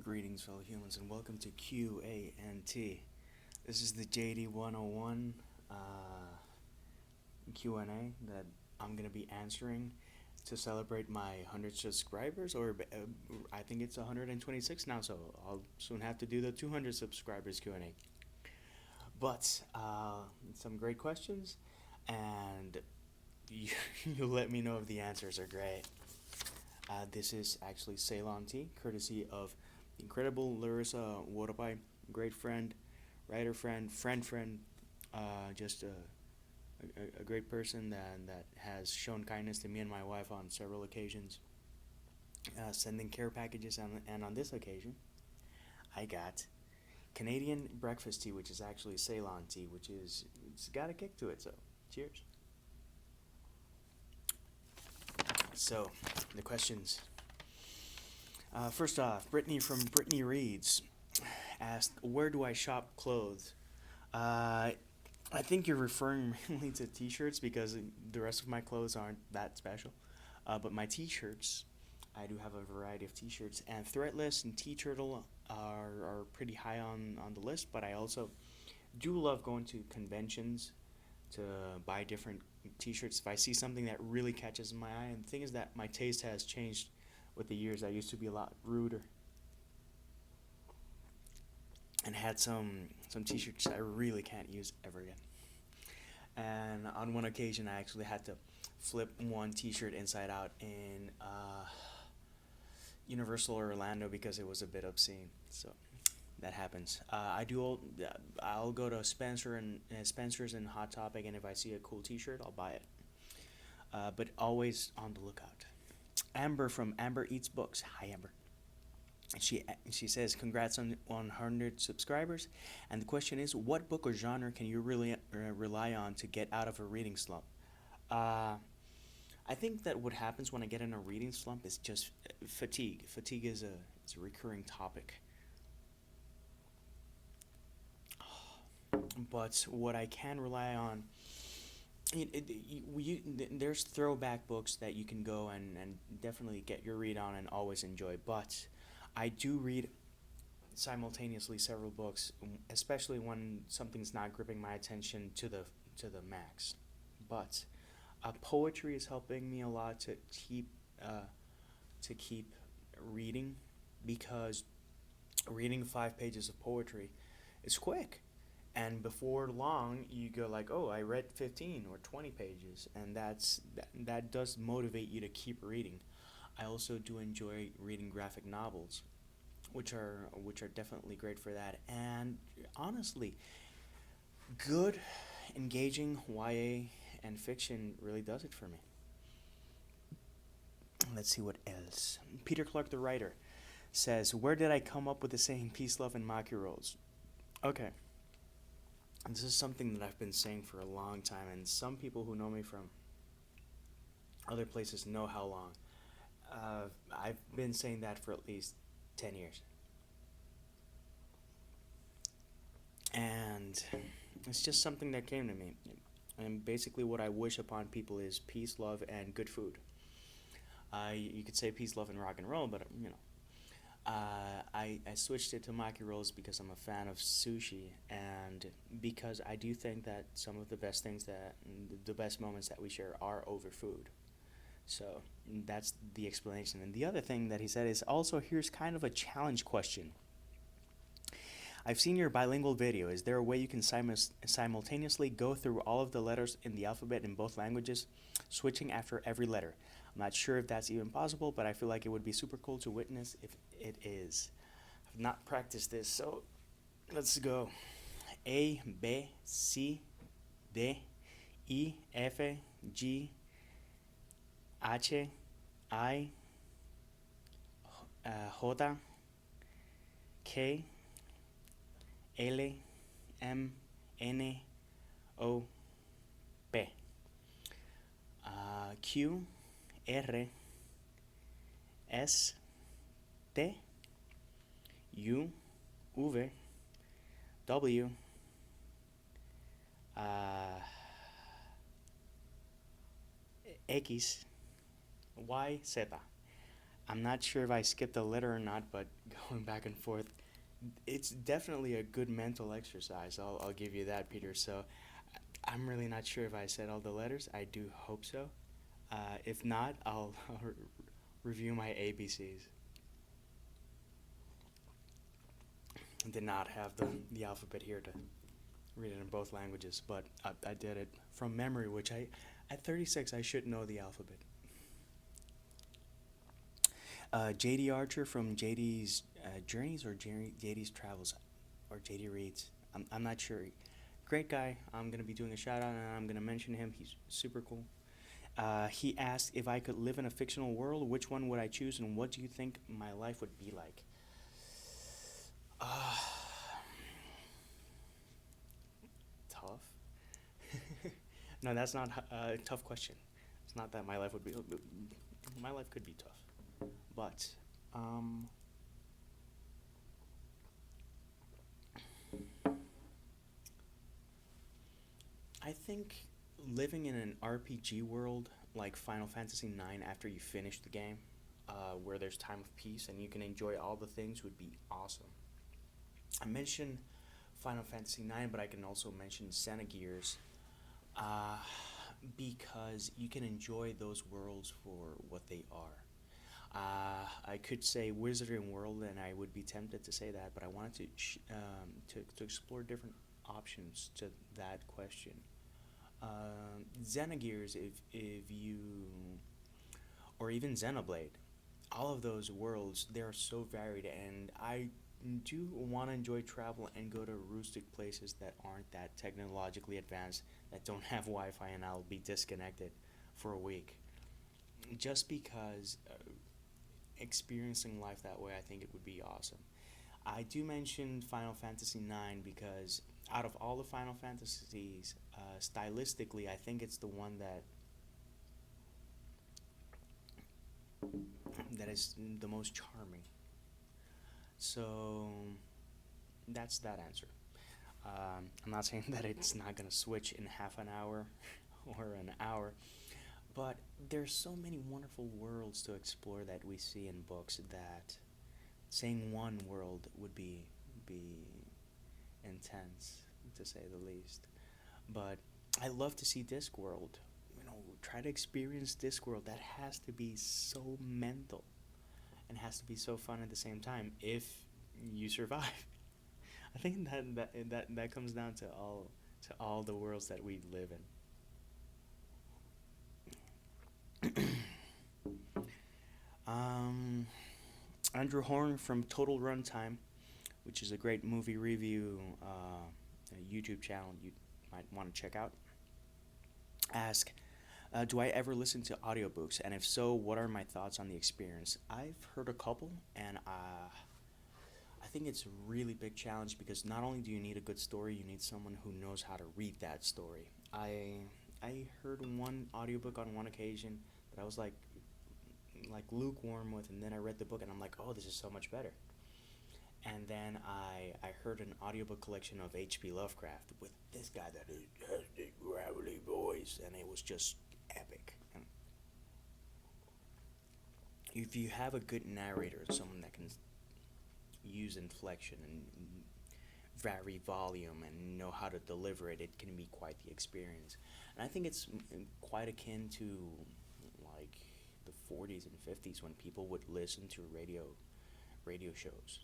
Greetings, fellow humans, and welcome to QANT. This is the JD 101 Q&A that I'm going to be answering to celebrate my 100 subscribers, or I think it's 126 now, so I'll soon have to do the 200 subscribers Q&A. But some great questions, and you let me know if the answers are great. This is actually Ceylon tea, courtesy of the incredible Larissa Warapai, great friend, writer friend, just a great person that has shown kindness to me and my wife on several occasions, sending care packages, and on this occasion, I got Canadian breakfast tea, which is actually Ceylon tea, it's got a kick to it, so cheers. So, the questions. First off, Brittany from Brittany Reads asked, "Where do I shop clothes?" I think you're referring mainly to t-shirts because the rest of my clothes aren't that special. But my t-shirts, I do have a variety of t-shirts, and Threadless and T-Turtle are pretty high on the list, but I also do love going to conventions to buy different t-shirts if I see something that really catches my eye. And the thing is that my taste has changed with the years. I used to be a lot ruder and had some t-shirts I really can't use ever again. And on one occasion, I actually had to flip one t-shirt inside out in Universal Orlando because it was a bit obscene. So that happens. I'll go to Spencer's and Hot Topic, and if I see a cool t-shirt, I'll buy it. But always on the lookout. Amber from Amber Eats Books. Hi, Amber. She says, "Congrats on 100 subscribers." And the question is, what book or genre can you really rely on to get out of a reading slump? I think that what happens when I get in a reading slump is just fatigue. Fatigue is a recurring topic. But what I can rely on, there's throwback books that you can go and definitely get your read on and always enjoy. But I do read simultaneously several books, especially when something's not gripping my attention to the max. But poetry is helping me a lot to keep reading, because reading 5 pages of poetry is quick. And before long, you go like, "Oh, I read 15 or 20 pages," and that does motivate you to keep reading. I also do enjoy reading graphic novels, which are definitely great for that. And honestly, good, engaging YA and fiction really does it for me. Let's see what else. Peter Clark, the writer, says, "Where did I come up with the saying peace, love, and maki rolls?" Okay. This is something that I've been saying for a long time, and some people who know me from other places know how long. I've been saying that for at least 10 years. And it's just something that came to me. And basically what I wish upon people is peace, love, and good food. You could say peace, love, and rock and roll, but I switched it to maki rolls because I'm a fan of sushi, and because I do think that some of the best moments that we share are over food. So that's the explanation. And the other thing that he said is also, here's kind of a challenge question. "I've seen your bilingual video. Is there a way you can simultaneously go through all of the letters in the alphabet in both languages, switching after every letter? I'm not sure if that's even possible, but I feel like it would be super cool to witness if it is." I've not practiced this, so let's go. A, B, C, D, E, F, G, H, I, J, K, L, M, N, O, P, Q, R, S, T, U, V, W, X, Y, Z. I'm not sure if I skipped a letter or not, but going back and forth, it's definitely a good mental exercise. I'll give you that, Peter. So I'm really not sure if I said all the letters. I do hope so. If not, I'll review my ABCs. Did not have the alphabet here to read it in both languages, but I did it from memory, which at 36, I should know the alphabet. JD Archer from JD's Journeys or JD's Travels or JD Reads. I'm not sure. Great guy. I'm going to be doing a shout out and I'm going to mention him. He's super cool. He asked if I could live in a fictional world, which one would I choose and what do you think my life would be like? Uh, Tough. No, that's not a tough question. It's not that my life would be. My life could be tough, but um, I think living in an RPG world like Final Fantasy IX after you finish the game, where there's time of peace and you can enjoy all the things would be awesome. I mentioned Final Fantasy IX, but I can also mention Xenogears, uh, because you can enjoy those worlds for what they are. I could say Wizarding World, and I would be tempted to say that, but I wanted to explore different options to that question. Xenogears, if you, or even Xenoblade, all of those worlds, they are so varied, and I do want to enjoy travel and go to rustic places that aren't that technologically advanced, that don't have Wi-Fi, and I'll be disconnected for a week. Just because experiencing life that way, I think it would be awesome. I do mention Final Fantasy IX because out of all the Final Fantasies, stylistically, I think it's the one that is the most charming. So that's that answer. I'm not saying that it's not gonna switch in half an hour or an hour, but there's so many wonderful worlds to explore that we see in books that saying one world would be intense to say the least. But I love to see Discworld. Try to experience Discworld. That has to be so mental and has to be so fun at the same time if you survive. I think that comes down to all the worlds that we live in. um, Andrew Horn from Total Runtime, which is a great movie review YouTube channel you might want to check out. Ask, do I ever listen to audiobooks? And if so, what are my thoughts on the experience? I've heard a couple, and I think it's a really big challenge because not only do you need a good story, you need someone who knows how to read that story. I heard one audiobook on one occasion that I was like lukewarm with, and then I read the book and I'm like, oh, this is so much better. And then I heard an audiobook collection of H.P. Lovecraft with this guy that has the gravelly voice, and it was just epic. And if you have a good narrator, someone that can use inflection and vary volume and know how to deliver it, it can be quite the experience. And I think it's quite akin to like the 40s and 50s when people would listen to radio shows.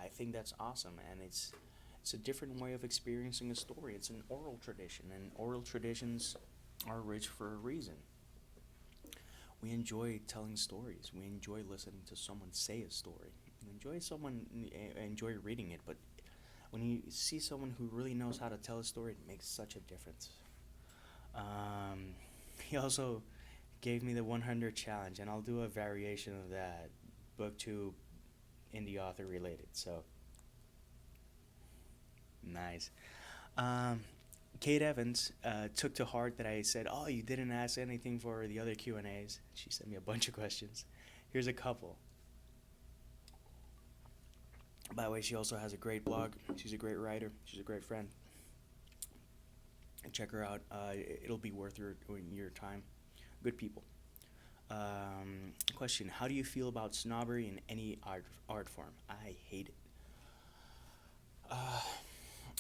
I think that's awesome, and it's a different way of experiencing a story. It's an oral tradition, and oral traditions are rich for a reason. We enjoy telling stories. We enjoy listening to someone say a story. We enjoy reading it, but when you see someone who really knows how to tell a story, it makes such a difference. Um, he also gave me the 100 challenge, and I'll do a variation of that. Book 2 indie author related. So nice. Um, Kate Evans took to heart that I said, "Oh, you didn't ask anything for the other Q&As." She sent me a bunch of questions. Here's a couple. By the way, she also has a great blog. She's a great writer. She's a great friend. Check her out. It'll be worth your time. Good people. Question: how do you feel about snobbery in any art form? I hate it. Uh,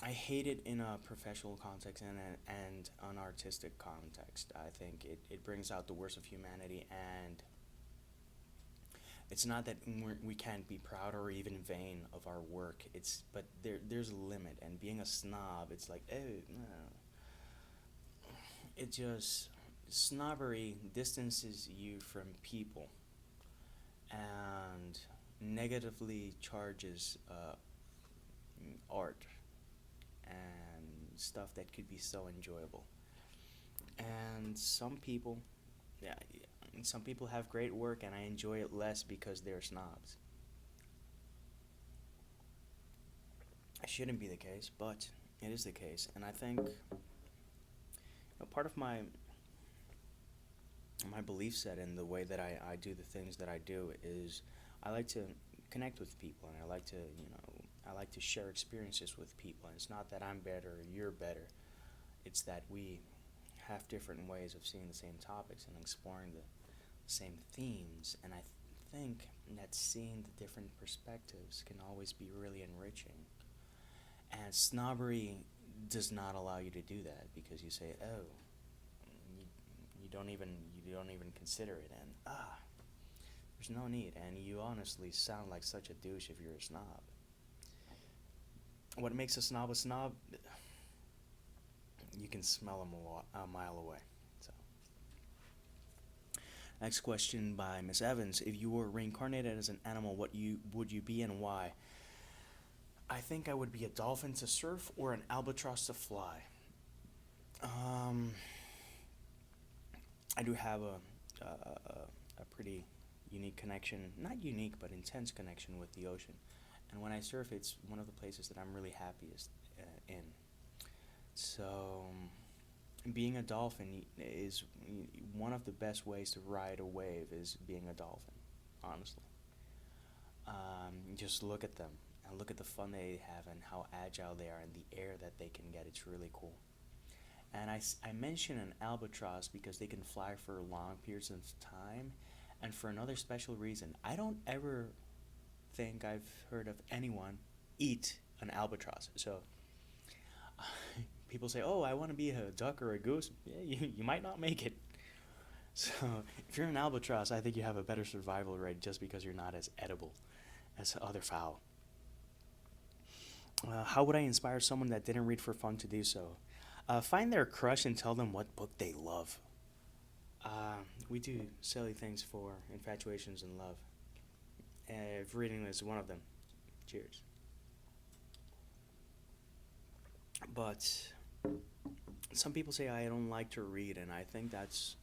I hate it in a professional context and an artistic context. I think it brings out the worst of humanity, and it's not that we can't be proud or even vain of our work. But there's a limit, and being a snob, it's like, oh no. It just snobbery distances you from people and negatively charges art and stuff that could be so enjoyable. And yeah, some people have great work, and I enjoy it less because they're snobs. It shouldn't be the case, but it is the case, and I think part of my belief set and the way that I do the things that I do is I like to connect with people, and I like to share experiences with people. And it's not that I'm better or you're better. It's that we have different ways of seeing the same topics and exploring the same themes. And I think that seeing the different perspectives can always be really enriching. And snobbery does not allow you to do that because you say, "Oh, you, you don't even consider it," and there's no need. And you honestly sound like such a douche if you're a snob. What makes a snob? You can smell them a mile away. So, next question by Miss Evans: if you were reincarnated as an animal, what you would you be and why? I think I would be a dolphin to surf or an albatross to fly. Um, I do have a pretty unique connection, not unique, but intense connection with the ocean. And when I surf, it's one of the places that I'm really happiest in. So, being a dolphin is one of the best ways to ride a wave is being a dolphin, honestly. Just look at them and look at the fun they have and how agile they are and the air that they can get. It's really cool. And I mention an albatross because they can fly for long periods of time, and for another special reason. I don't ever think I've heard of anyone eat an albatross. So people say, "Oh, I want to be a duck or a goose." Yeah, you might not make it. So if you're an albatross, I think you have a better survival rate just because you're not as edible as other fowl. How would I inspire someone that didn't read for fun to do so? Find their crush and tell them what book they love. We do silly things for infatuations and love. If reading is one of them, cheers. But some people say I don't like to read, and I think that's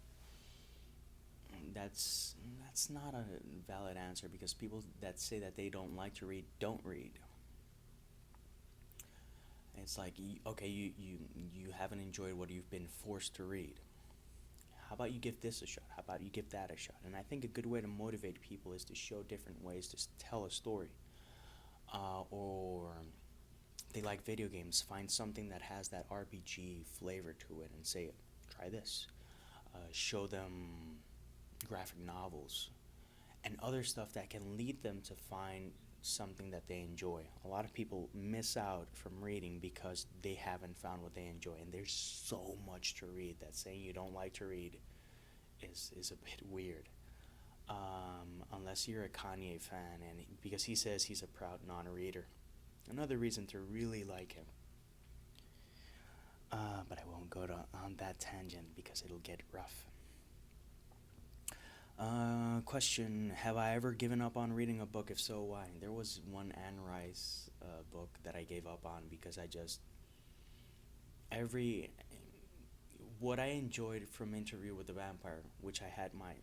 not a valid answer because people that say that they don't like to read don't read. It's like, okay, you haven't enjoyed what you've been forced to read. How about you give this a shot? How about you give that a shot? And I think a good way to motivate people is to show different ways to tell a story. Or they like video games, find something that has that RPG flavor to it and say, try this. Show them graphic novels and other stuff that can lead them to find something that they enjoy. A lot of people miss out from reading because they haven't found what they enjoy, and there's so much to read that saying you don't like to read is a bit weird. Unless you're a Kanye fan, and because he says he's a proud non-reader. Another reason to really like him. But I won't go on that tangent because it'll get rough. Question: have I ever given up on reading a book? If so, why? There was one Anne Rice book that I gave up on because I just every what I enjoyed from Interview with the Vampire, which I had my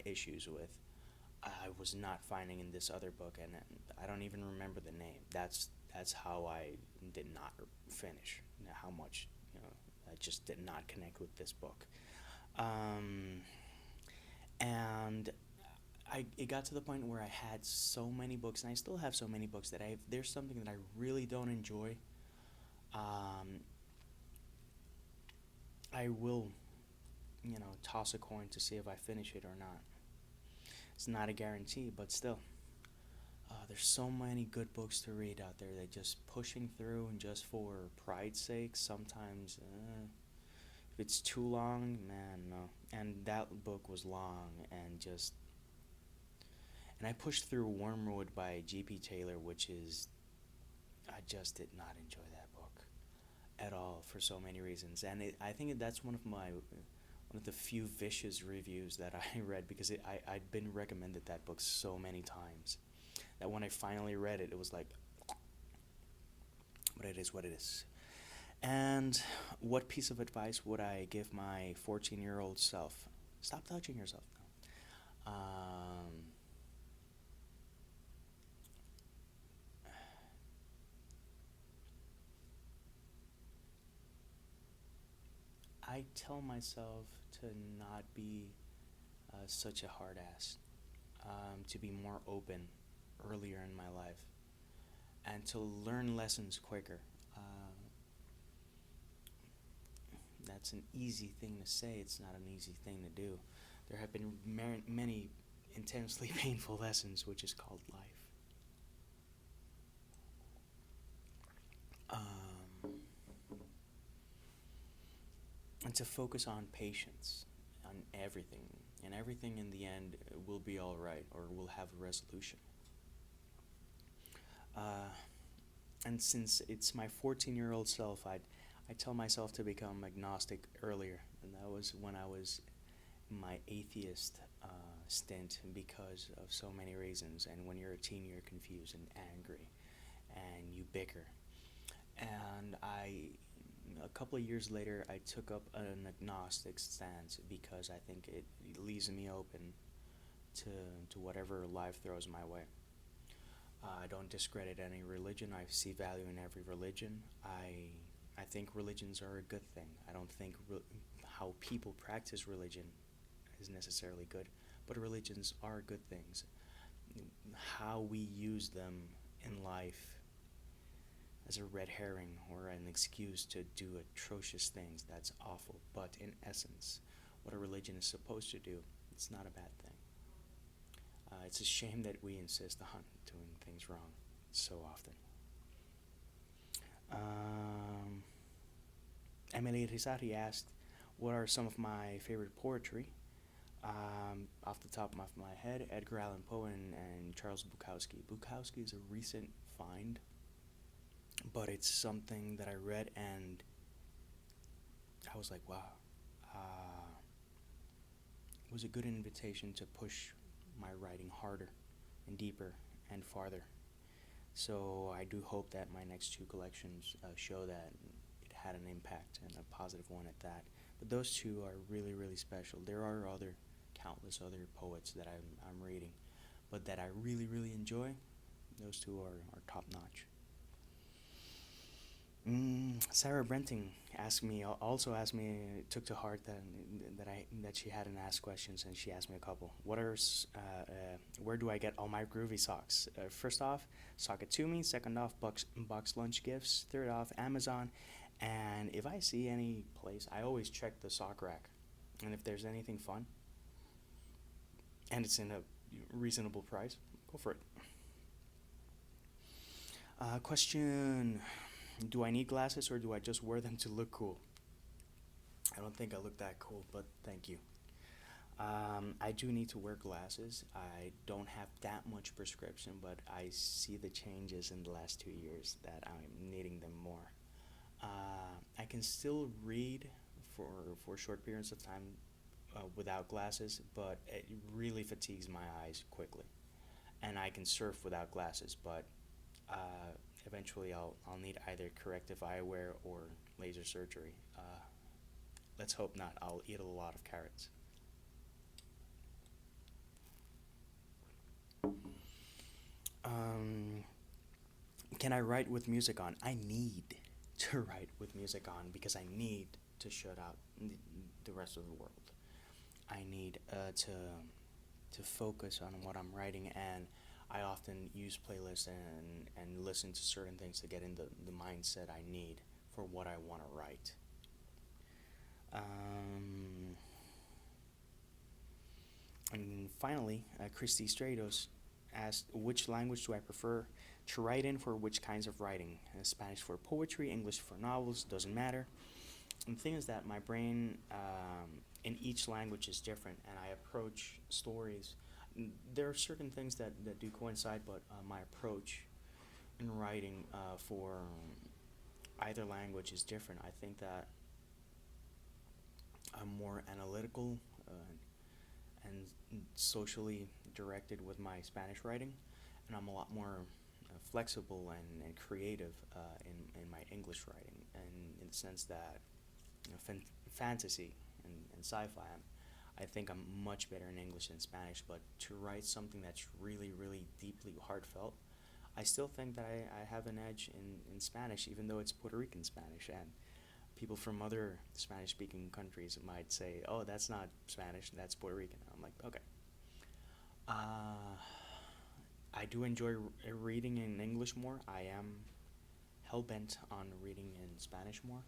issues with, I was not finding in this other book, and I don't even remember the name. That's how I did not finish. How much I just did not connect with this book. And it got to the point where I had so many books, and I still have so many books that there's something that I really don't enjoy. I will toss a coin to see if I finish it or not. It's not a guarantee, but still. There's so many good books to read out there that just pushing through and just for pride's sake, sometimes, if it's too long, man, no. And that book was long and I pushed through Wormwood by G.P. Taylor, which is, I just did not enjoy that book at all for so many reasons. And I think that's one of the few vicious reviews that I read, because I'd been recommended that book so many times that when I finally read it, it was like, but it is what it is. And what piece of advice would I give my 14-year-old self? Stop touching yourself now. I tell myself to not be such a hard ass, to be more open earlier in my life, and to learn lessons quicker. That's an easy thing to say, it's not an easy thing to do. There have been many intensely painful lessons, which is called life. And to focus on patience, on everything, and everything in the end will be all right, or will have a resolution. Uh, and since it's my 14-year-old self, I tell myself to become agnostic earlier, and that was when I was in my atheist stint, because of so many reasons. And when you're a teen, you're confused and angry, and you bicker. And a couple of years later, I took up an agnostic stance, because I think it leaves me open to whatever life throws my way. I don't discredit any religion. I see value in every religion. I think religions are a good thing. I don't think how people practice religion is necessarily good, but religions are good things. How we use them in life as a red herring or an excuse to do atrocious things, that's awful. But in essence, what a religion is supposed to do, it's not a bad thing. It's a shame that we insist on doing things wrong so often. Emily Rizari asked, what are some of my favorite poetry? Off the top of my head, Edgar Allan Poe and Charles Bukowski. Bukowski is a recent find, but it's something that I read and I was like, wow. It was a good invitation to push my writing harder and deeper and farther. So I do hope that my next two collections show that it had an impact, and a positive one at that. But those two are really, really special. There are countless other poets that I'm reading, but that I really, really enjoy. Those two are top notch. Sarah Brenting also asked me, took to heart that she hadn't asked questions, and she asked me a couple. Where do I get all my Groovy Socks? First off, Sock It To Me. Second off, box lunch gifts. Third off, Amazon. And if I see any place, I always check the sock rack, and if there's anything fun and it's in a reasonable price, go for it. Question: do I need glasses, or do I just wear them to look cool? I don't think I look that cool, but thank you. I do need to wear glasses. I don't have that much prescription, but I see the changes in the last 2 years that I'm needing them more. I can still read for short periods of time without glasses, but it really fatigues my eyes quickly. And I can surf without glasses, but eventually I'll need either corrective eyewear or laser surgery. Let's hope not. I'll eat a lot of carrots. Can I write with music on? I need to write with music on, because I need to shut out the rest of the world. I need to focus on what I'm writing, and I often use playlists and listen to certain things to get in the mindset I need for what I want to write. And finally, Christy Stratos asked, which language do I prefer to write in for which kinds of writing? Spanish for poetry, English for novels, doesn't matter. And the thing is that my brain in each language is different, and I approach stories. There are certain things that do coincide, but my approach in writing for either language is different. I think that I'm more analytical and socially directed with my Spanish writing, and I'm a lot more flexible and creative in my English writing, and in the sense that fantasy and sci-fi, I think I'm much better in English than Spanish. But to write something that's really, really deeply heartfelt, I still think that I have an edge in Spanish, even though it's Puerto Rican Spanish. And people from other Spanish-speaking countries might say, "Oh, that's not Spanish, that's Puerto Rican." I'm like, okay. Uh, I do enjoy reading in English more. I am hell-bent on reading in Spanish more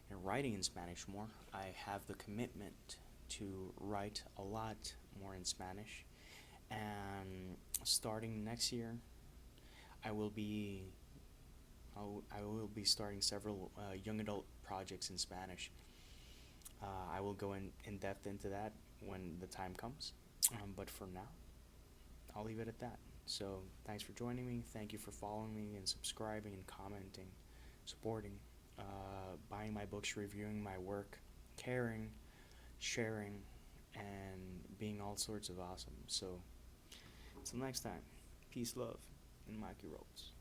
and writing in Spanish more. I have the commitment to write a lot more in Spanish. And starting next year, I will be I will be starting several young adult projects in Spanish. I will go in depth into that when the time comes. But for now, I'll leave it at that. So thanks for joining me. Thank you for following me and subscribing and commenting, supporting, buying my books, reviewing my work, caring, sharing, and being all sorts of awesome. So until next time, peace, love, and maki rolls.